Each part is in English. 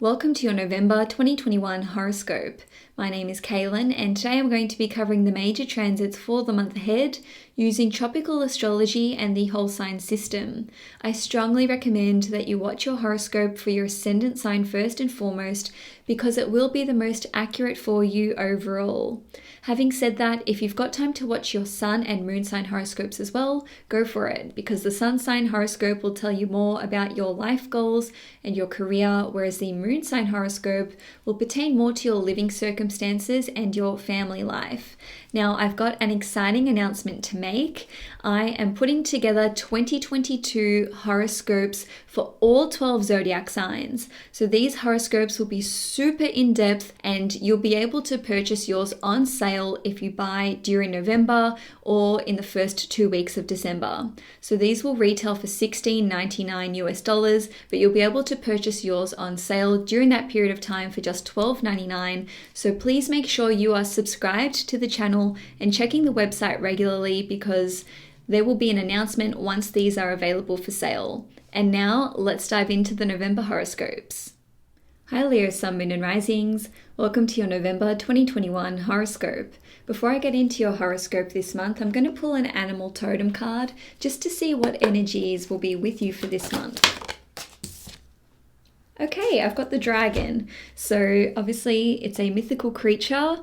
Welcome to your November 2021 horoscope. My name is Cailin, and today I'm going to be covering the major transits for the month ahead using tropical astrology and the whole sign system. I strongly recommend that you watch your horoscope for your ascendant sign first and foremost because it will be the most accurate for you overall. Having said that, if you've got time to watch your sun and moon sign horoscopes as well, go for it, because the sun sign horoscope will tell you more about your life goals and your career, whereas the moon sign horoscope will pertain more to your living circumstances and your family life. Now, I've got an exciting announcement to make. I am putting together 2022 horoscopes for all 12 zodiac signs. So these horoscopes will be super in-depth, and you'll be able to purchase yours on sale if you buy during November or in the first 2 weeks of December. So these will retail for $16.99 US, but you'll be able to purchase yours on sale during that period of time for just $12.99. So please make sure you are subscribed to the channel and checking the website regularly, because there will be an announcement once these are available for sale. And now let's dive into the November horoscopes. Hi Leo, Sun, Moon and Risings. Welcome to your November 2021 horoscope. Before I get into your horoscope this month, I'm going to pull an animal totem card just to see what energies will be with you for this month. Okay, I've got the dragon. So obviously it's a mythical creature.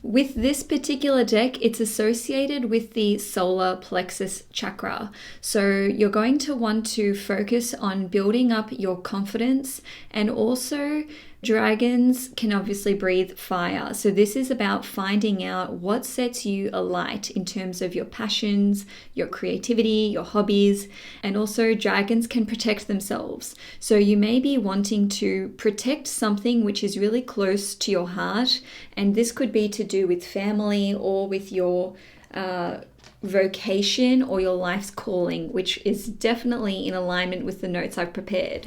With this particular deck, it's associated with the solar plexus chakra. So you're going to want to focus on building up your confidence, and also dragons can obviously breathe fire. So this is about finding out what sets you alight in terms of your passions, your creativity, your hobbies, and also dragons can protect themselves. So you may be wanting to protect something which is really close to your heart, and this could be to do with family or with your vocation or your life's calling, which is definitely in alignment with the notes I've prepared.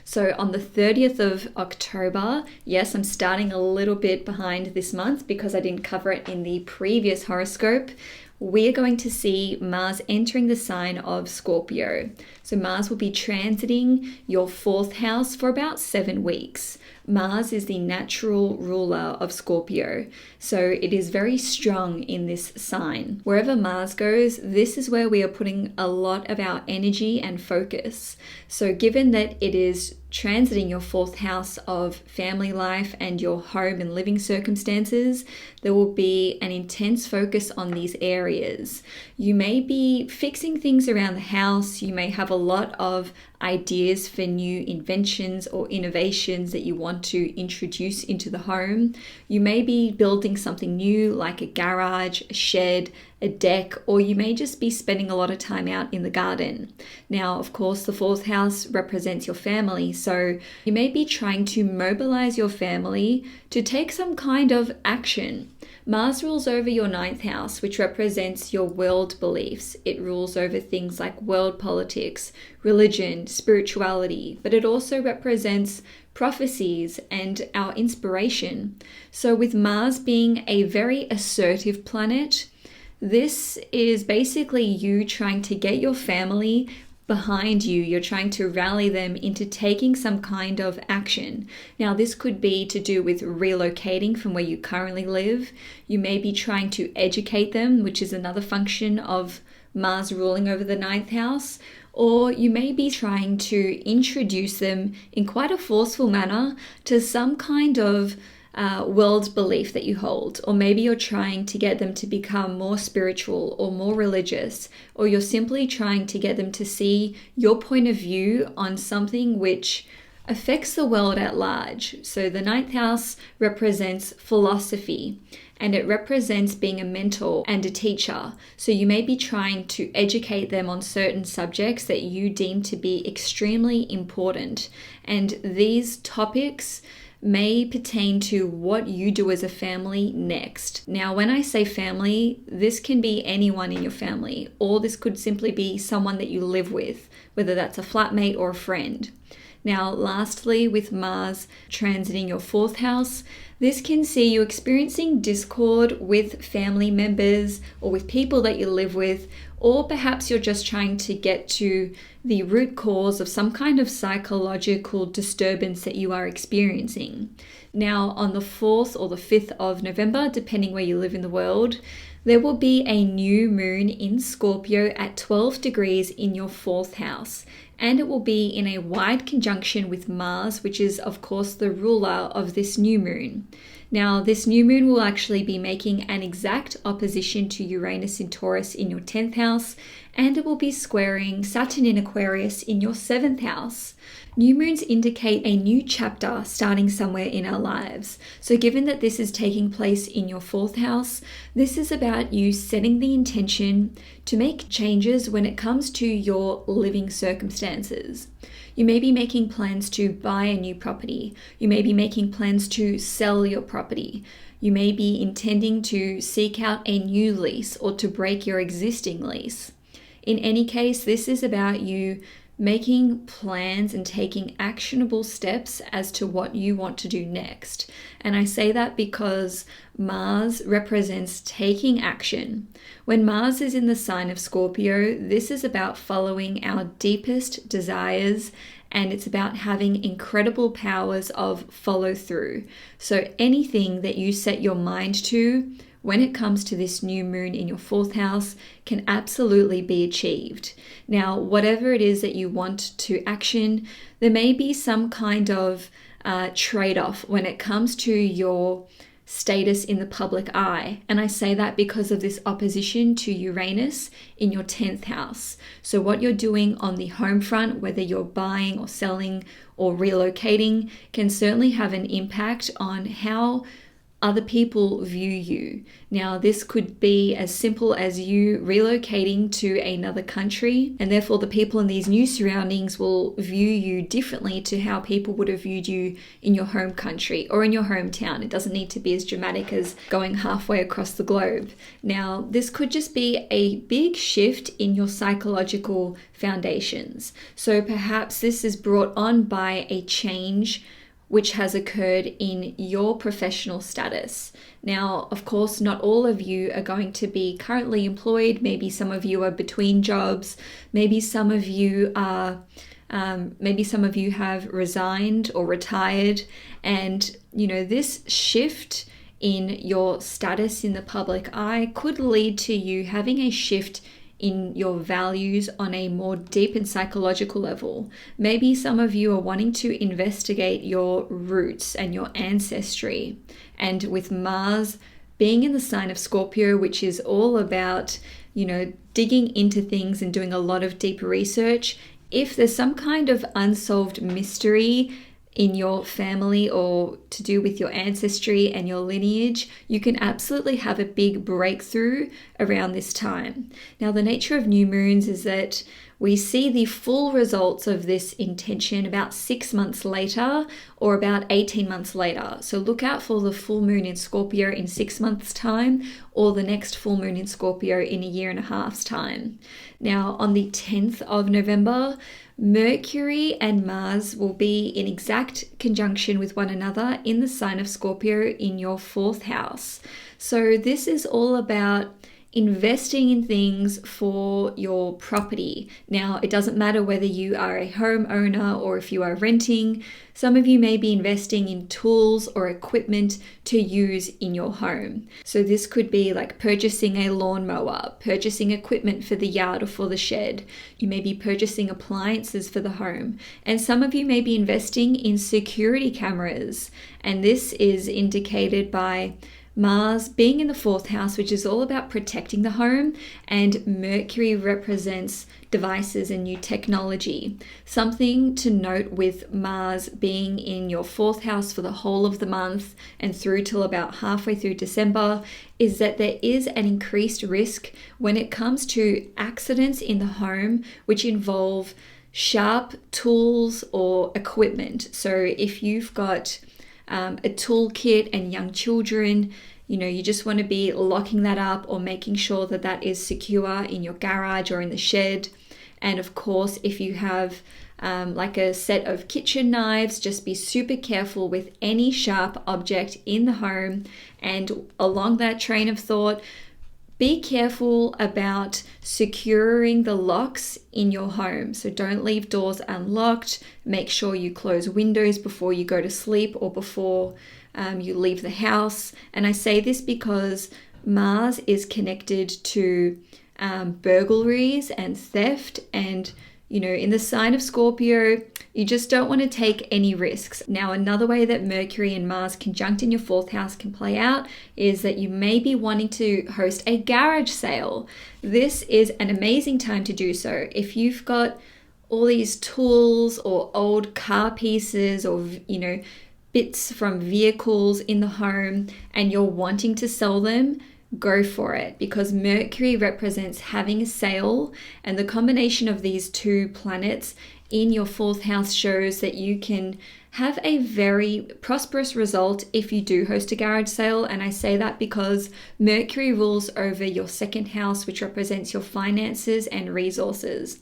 So on the 30th of October, yes, I'm starting a little bit behind this month because I didn't cover it in the previous horoscope. We are going to see Mars entering the sign of Scorpio. So Mars will be transiting your 4th house for about 7 weeks. Mars is the natural ruler of Scorpio, so it is very strong in this sign. Wherever Mars goes, this is where we are putting a lot of our energy and focus. So given that it is transiting your 4th house of family life and your home and living circumstances, there will be an intense focus on these areas. You may be fixing things around the house. You may have a lot of ideas for new inventions or innovations that you want to introduce into the home. You may be building something new like a garage, a shed, a deck, or you may just be spending a lot of time out in the garden. Now, of course, the 4th house represents your family, so you may be trying to mobilize your family to take some kind of action. Mars rules over your 9th house, which represents your world beliefs. It rules over things like world politics, religion, spirituality, but it also represents prophecies and our inspiration. So with Mars being a very assertive planet, this is basically you trying to get your family behind you. You're trying to rally them into taking some kind of action. Now, this could be to do with relocating from where you currently live. You may be trying to educate them, which is another function of Mars ruling over the 9th house. Or you may be trying to introduce them in quite a forceful manner to some kind of world belief that you hold, or maybe you're trying to get them to become more spiritual or more religious, or you're simply trying to get them to see your point of view on something which affects the world at large. So the 9th house represents philosophy, and it represents being a mentor and a teacher. So you may be trying to educate them on certain subjects that you deem to be extremely important, and these topics may pertain to what you do as a family next. Now, when I say family, this can be anyone in your family, or this could simply be someone that you live with, whether that's a flatmate or a friend. Now, lastly, with Mars transiting your 4th house, this can see you experiencing discord with family members or with people that you live with, or perhaps you're just trying to get to the root cause of some kind of psychological disturbance that you are experiencing. Now, on the 4th or the 5th of November, depending where you live in the world, there will be a new moon in Scorpio at 12 degrees in your 4th house. And it will be in a wide conjunction with Mars, which is, of course, the ruler of this new moon. Now, this new moon will actually be making an exact opposition to Uranus in Taurus in your 10th house, and it will be squaring Saturn in Aquarius in your 7th house. New moons indicate a new chapter starting somewhere in our lives. So given that this is taking place in your 4th house, this is about you setting the intention to make changes when it comes to your living circumstances. You may be making plans to buy a new property. You may be making plans to sell your property. You may be intending to seek out a new lease or to break your existing lease. In any case, this is about you making plans and taking actionable steps as to what you want to do next. And I say that because Mars represents taking action. When Mars is in the sign of Scorpio, this is about following our deepest desires, and it's about having incredible powers of follow through. So anything that you set your mind to when it comes to this new moon in your 4th house can absolutely be achieved. Now, whatever it is that you want to action, there may be some kind of trade-off when it comes to your status in the public eye. And I say that because of this opposition to Uranus in your 10th house. So what you're doing on the home front, whether you're buying or selling or relocating, can certainly have an impact on how other people view you. Now, this could be as simple as you relocating to another country, and therefore the people in these new surroundings will view you differently to how people would have viewed you in your home country or in your hometown. It doesn't need to be as dramatic as going halfway across the globe. Now, this could just be a big shift in your psychological foundations. So perhaps this is brought on by a change which has occurred in your professional status. Now, of course, not all of you are going to be currently employed. Maybe some of you are between jobs. Maybe some of you have resigned or retired. And, this shift in your status in the public eye could lead to you having a shift in your values on a more deep and psychological level. Maybe some of you are wanting to investigate your roots and your ancestry. And with Mars being in the sign of Scorpio, which is all about, digging into things and doing a lot of deep research, if there's some kind of unsolved mystery in your family or to do with your ancestry and your lineage, you can absolutely have a big breakthrough around this time. Now, the nature of new moons is that we see the full results of this intention about 6 months later or about 18 months later. So look out for the full moon in Scorpio in 6 months' time or the next full moon in Scorpio in 1.5 years' time. Now, on the 10th of November, Mercury and Mars will be in exact conjunction with one another in the sign of Scorpio in your 4th house. So this is all about investing in things for your property. Now, it doesn't matter whether you are a homeowner or if you are renting. Some of you may be investing in tools or equipment to use in your home. So this could be like purchasing a lawnmower, purchasing equipment for the yard or for the shed. You may be purchasing appliances for the home. And some of you may be investing in security cameras. And this is indicated by Mars being in the 4th house, which is all about protecting the home, and Mercury represents devices and new technology. Something to note with Mars being in your 4th house for the whole of the month and through till about halfway through December is that there is an increased risk when it comes to accidents in the home which involve sharp tools or equipment. So if you've got a toolkit and young children, you just want to be locking that up or making sure that that is secure in your garage or in the shed. And of course, if you have like a set of kitchen knives, just be super careful with any sharp object in the home. And along that train of thought, Be careful about securing the locks in your home. So don't leave doors unlocked. Make sure you close windows before you go to sleep or before you leave the house. And I say this because Mars is connected to burglaries and theft, and in the sign of Scorpio, you just don't want to take any risks. Now, another way that Mercury and Mars conjunct in your 4th house can play out is that you may be wanting to host a garage sale. This is an amazing time to do so. If you've got all these tools or old car pieces or, bits from vehicles in the home and you're wanting to sell them, go for it, because Mercury represents having a sale, and the combination of these two planets in your 4th house shows that you can have a very prosperous result if you do host a garage sale. And I say that because Mercury rules over your 2nd house, which represents your finances and resources.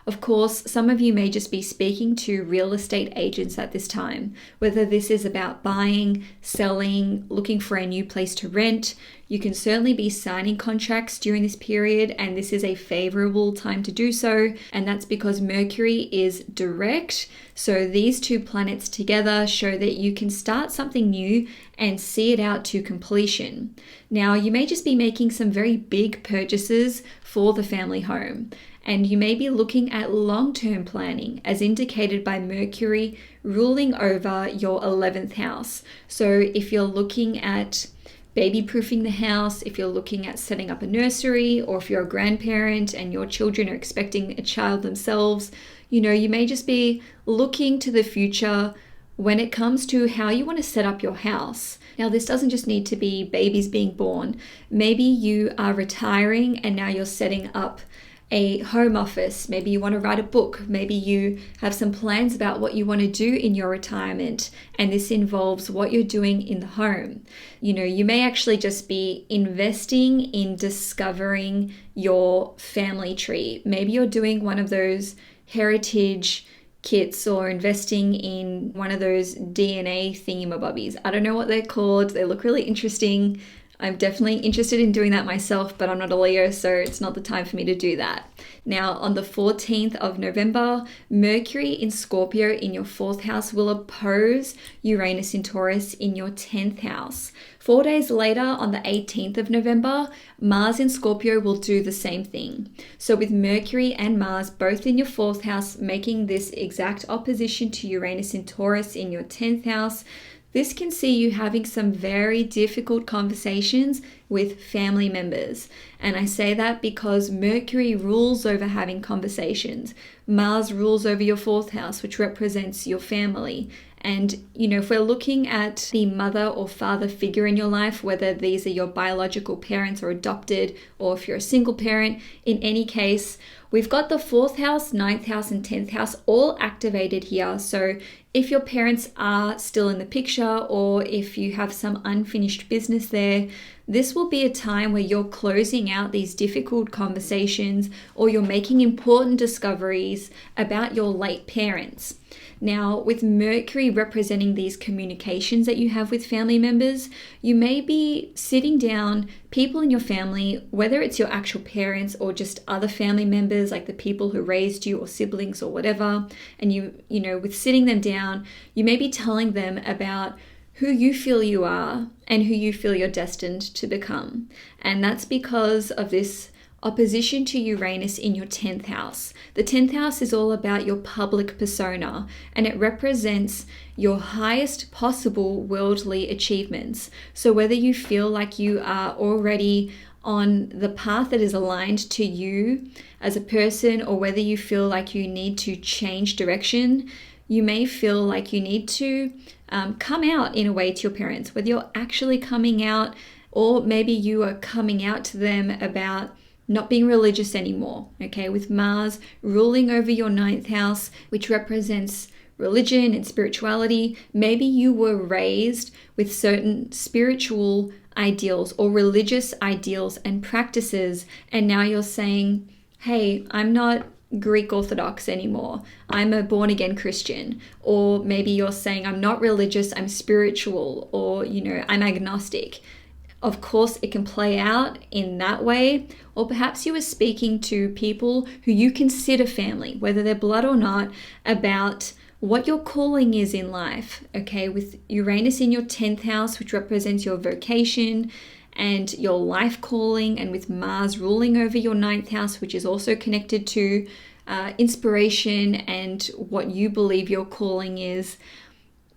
Of course, some of you may just be speaking to real estate agents at this time, whether this is about buying, selling, looking for a new place to rent. You can certainly be signing contracts during this period, and this is a favorable time to do so. And that's because Mercury is direct. So these two planets together show that you can start something new and see it out to completion. Now, you may just be making some very big purchases for the family home, and you may be looking at long-term planning as indicated by Mercury ruling over your 11th house. So if you're looking at baby-proofing the house, if you're looking at setting up a nursery, or if you're a grandparent and your children are expecting a child themselves, you may just be looking to the future when it comes to how you want to set up your house. Now, this doesn't just need to be babies being born. Maybe you are retiring and now you're setting up a home office. Maybe you want to write a book. Maybe you have some plans about what you want to do in your retirement, and this involves what you're doing in the home. You may actually just be investing in discovering your family tree. Maybe you're doing one of those heritage kits or investing in one of those DNA thingamabobbies. I don't know what they're called. They look really interesting. I'm definitely interested in doing that myself, but I'm not a Leo, so it's not the time for me to do that. Now, on the 14th of November, Mercury in Scorpio in your 4th house will oppose Uranus in Taurus in your 10th house. 4 days later, on the 18th of November, Mars in Scorpio will do the same thing. So with Mercury and Mars both in your 4th house making this exact opposition to Uranus in Taurus in your 10th house, this can see you having some very difficult conversations with family members. And I say that because Mercury rules over having conversations. Mars rules over your 4th house, which represents your family. And, if we're looking at the mother or father figure in your life, whether these are your biological parents or adopted, or if you're a single parent, in any case, we've got the 4th house, 9th house, and 10th house all activated here. So if your parents are still in the picture, or if you have some unfinished business there, this will be a time where you're closing out these difficult conversations, or you're making important discoveries about your late parents. Now, with Mercury representing these communications that you have with family members, you may be sitting down, people in your family, whether it's your actual parents or just other family members, like the people who raised you or siblings or whatever, and with sitting them down, you may be telling them about who you feel you are and who you feel you're destined to become. And that's because of this opposition to Uranus in your 10th house. The 10th house is all about your public persona, and it represents your highest possible worldly achievements. So whether you feel like you are already on the path that is aligned to you as a person, or whether you feel like you need to change direction, you may feel like you need to come out in a way to your parents, whether you're actually coming out, or maybe you are coming out to them about not being religious anymore, okay? With Mars ruling over your 9th house, which represents religion and spirituality, maybe you were raised with certain spiritual ideals or religious ideals and practices, and now you're saying, hey, I'm not Greek Orthodox anymore. I'm a born-again Christian. Or maybe you're saying, I'm not religious, I'm spiritual, or, I'm agnostic. Of course, it can play out in that way, or perhaps you are speaking to people who you consider family, whether they're blood or not, about what your calling is in life, okay? With Uranus in your 10th house, which represents your vocation and your life calling, and with Mars ruling over your 9th house, which is also connected to inspiration and what you believe your calling is,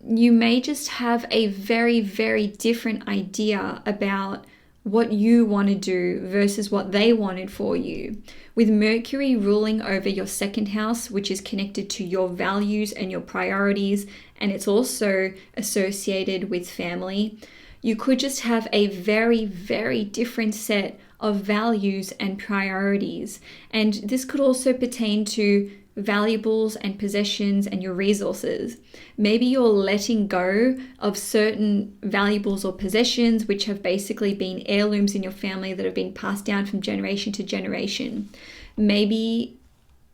you may just have a very, very different idea about what you want to do versus what they wanted for you. With Mercury ruling over your 2nd house, which is connected to your values and your priorities, and it's also associated with family, you could just have a very, very different set of values and priorities. And this could also pertain to valuables and possessions and your resources. Maybe you're letting go of certain valuables or possessions which have basically been heirlooms in your family that have been passed down from generation to generation. Maybe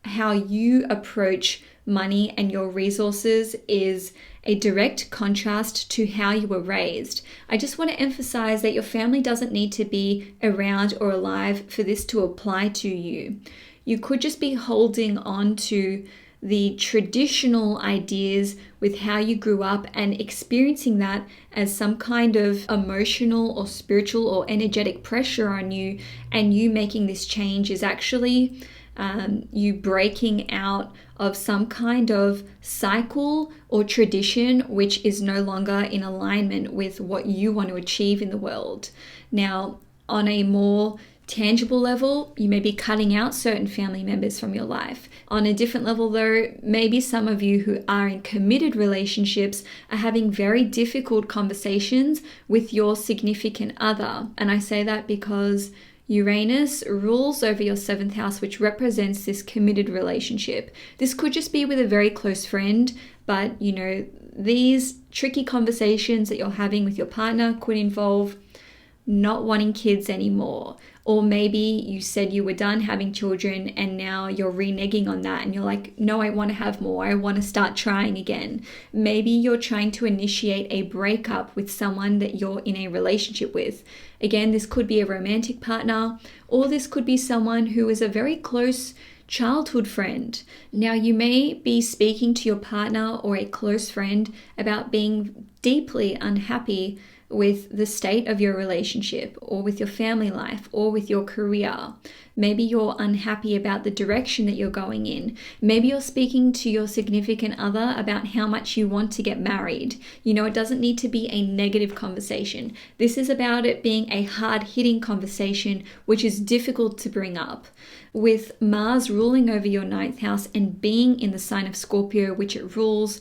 how you approach money and your resources is a direct contrast to how you were raised. I just want to emphasize that your family doesn't need to be around or alive for this to apply to you. You could just be holding on to the traditional ideas with how you grew up and experiencing that as some kind of emotional or spiritual or energetic pressure on you, and you making this change is actually you breaking out of some kind of cycle or tradition which is no longer in alignment with what you want to achieve in the world. Now, on a more tangible level, you may be cutting out certain family members from your life. On a different level though, maybe some of you who are in committed relationships are having very difficult conversations with your significant other. And I say that because Uranus rules over your 7th house, which represents this committed relationship. This could just be with a very close friend, but these tricky conversations that you're having with your partner could involve not wanting kids anymore. Or maybe you said you were done having children and now you're reneging on that and you're like, no, I want to have more. I want to start trying again. Maybe you're trying to initiate a breakup with someone that you're in a relationship with. Again, this could be a romantic partner, or this could be someone who is a very close childhood friend. Now, you may be speaking to your partner or a close friend about being deeply unhappy with the state of your relationship, or with your family life, or with your career. Maybe you're unhappy about the direction that you're going in. Maybe you're speaking to your significant other about how much you want to get married. It doesn't need to be a negative conversation. This is about it being a hard-hitting conversation, which is difficult to bring up. With Mars ruling over your 9th house and being in the sign of Scorpio, which it rules,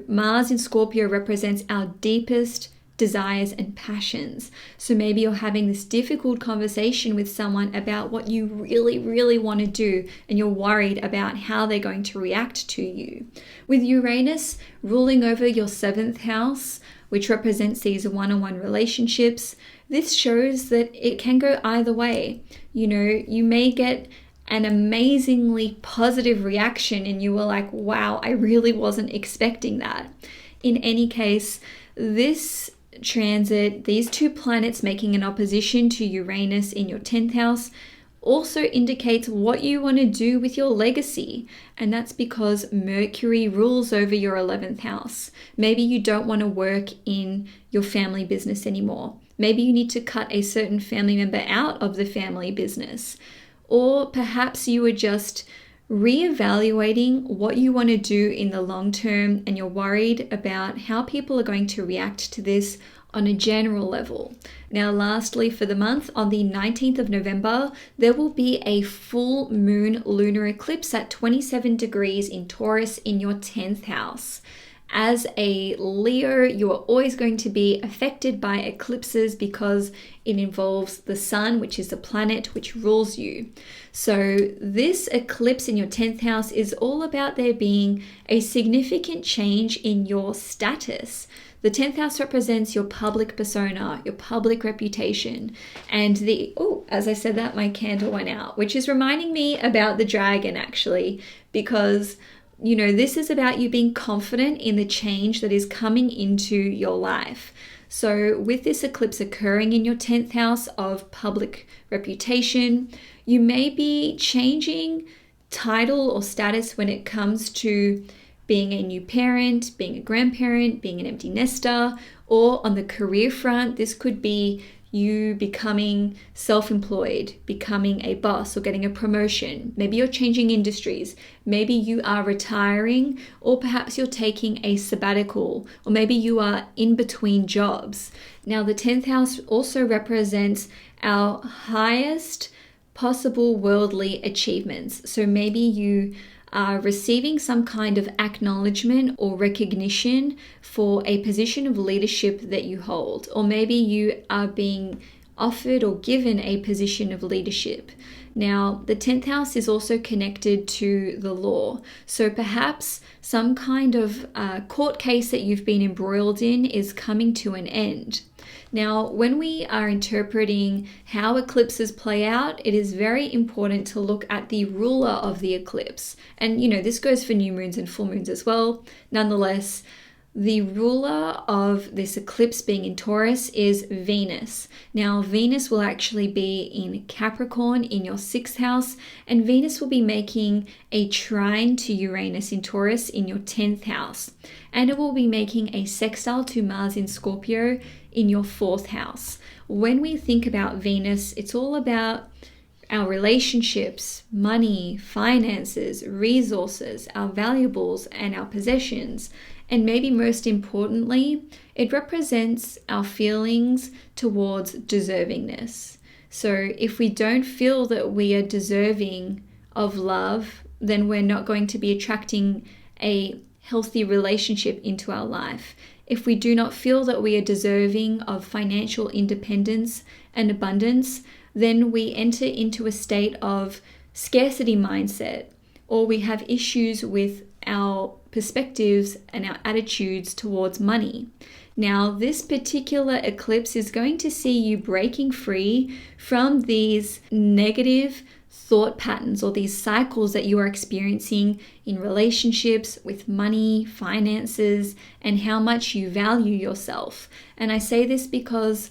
Mars in Scorpio represents our deepest desires and passions. So maybe you're having this difficult conversation with someone about what you really, really want to do, and you're worried about how they're going to react to you. With Uranus ruling over your 7th house, which represents these one-on-one relationships, this shows that it can go either way. You may get an amazingly positive reaction and you were like, wow, I really wasn't expecting that. In any case, this transit, these two planets making an opposition to Uranus in your 10th house, also indicates what you want to do with your legacy. And that's because Mercury rules over your 11th house. Maybe you don't want to work in your family business anymore. Maybe you need to cut a certain family member out of the family business. Or perhaps you are just reevaluating what you want to do in the long term, and you're worried about how people are going to react to this on a general level. Now, lastly, for the month, on the 19th of November, there will be a full moon lunar eclipse at 27 degrees in Taurus in your 10th house. As a Leo, you are always going to be affected by eclipses because it involves the sun, which is the planet which rules you. So this eclipse in your 10th house is all about there being a significant change in your status. The 10th house represents your public persona, your public reputation. And as I said that, my candle went out, which is reminding me about the dragon actually, because this is about you being confident in the change that is coming into your life. So with this eclipse occurring in your 10th house of public reputation, you may be changing title or status when it comes to being a new parent, being a grandparent, being an empty nester, or on the career front, this could be you becoming self-employed, becoming a boss or getting a promotion. Maybe you're changing industries. Maybe you are retiring, or perhaps you're taking a sabbatical, or maybe you are in between jobs. Now, the 10th house also represents our highest possible worldly achievements. So maybe you are receiving some kind of acknowledgement or recognition for a position of leadership that you hold, or maybe you are being offered or given a position of leadership. Now, the 10th house is also connected to the law. So perhaps some kind of court case that you've been embroiled in is coming to an end. Now, when we are interpreting how eclipses play out, it is very important to look at the ruler of the eclipse. And, this goes for new moons and full moons as well. Nonetheless, the ruler of this eclipse being in Taurus is Venus. Now, Venus will actually be in Capricorn in your 6th house, and Venus will be making a trine to Uranus in Taurus in your 10th house. And it will be making a sextile to Mars in Scorpio in your 4th house. When we think about Venus, it's all about our relationships, money, finances, resources, our valuables, and our possessions. And maybe most importantly, it represents our feelings towards deservingness. So if we don't feel that we are deserving of love, then we're not going to be attracting a healthy relationship into our life. If we do not feel that we are deserving of financial independence and abundance, then we enter into a state of scarcity mindset, or we have issues with our perspectives and our attitudes towards money. Now, this particular eclipse is going to see you breaking free from these negative thought patterns or these cycles that you are experiencing in relationships with money, finances, and how much you value yourself. And I say this because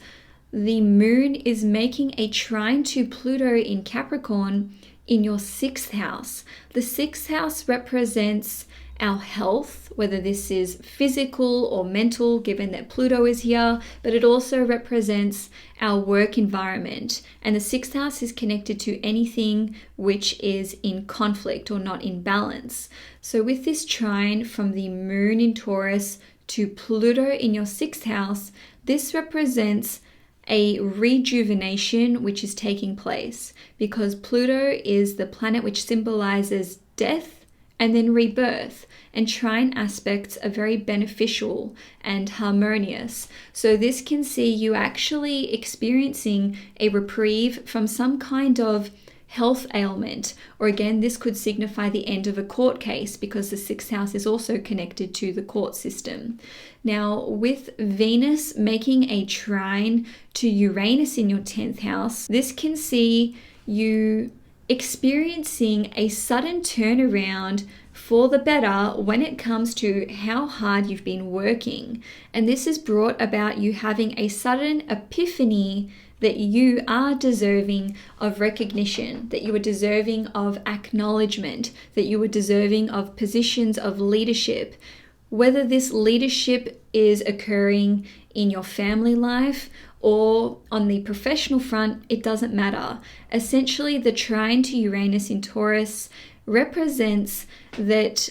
the moon is making a trine to Pluto in Capricorn in your 6th house. The 6th house represents our health, whether this is physical or mental, given that Pluto is here, but it also represents our work environment. And the 6th house is connected to anything which is in conflict or not in balance. So with this trine from the moon in Taurus to Pluto in your 6th house, this represents a rejuvenation which is taking place, because Pluto is the planet which symbolizes death and then rebirth, and trine aspects are very beneficial and harmonious. So this can see you actually experiencing a reprieve from some kind of health ailment, or again, this could signify the end of a court case, because the 6th house is also connected to the court system. Now, with Venus making a trine to Uranus in your 10th house, this can see you experiencing a sudden turnaround for the better when it comes to how hard you've been working. And this has brought about you having a sudden epiphany that you are deserving of recognition, that you are deserving of acknowledgement, that you are deserving of positions of leadership. Whether this leadership is occurring in your family life or on the professional front, it doesn't matter. Essentially, the trine to Uranus in Taurus represents that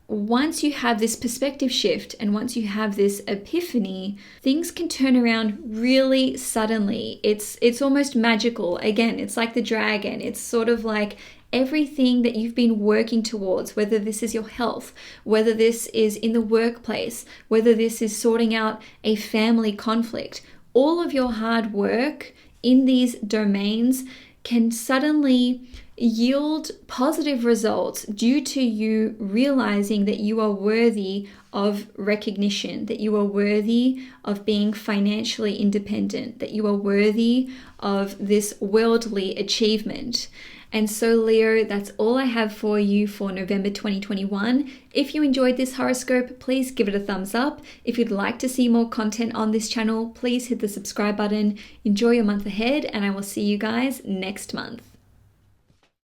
once you have this perspective shift and once you have this epiphany, things can turn around really suddenly. It's almost magical. Again, it's like the dragon. It's sort of like everything that you've been working towards, whether this is your health, whether this is in the workplace, whether this is sorting out a family conflict, all of your hard work in these domains can suddenly yield positive results due to you realizing that you are worthy of recognition, that you are worthy of being financially independent, that you are worthy of this worldly achievement. And so Leo, that's all I have for you for November 2021. If you enjoyed this horoscope, please give it a thumbs up. If you'd like to see more content on this channel, please hit the subscribe button. Enjoy your month ahead, and I will see you guys next month.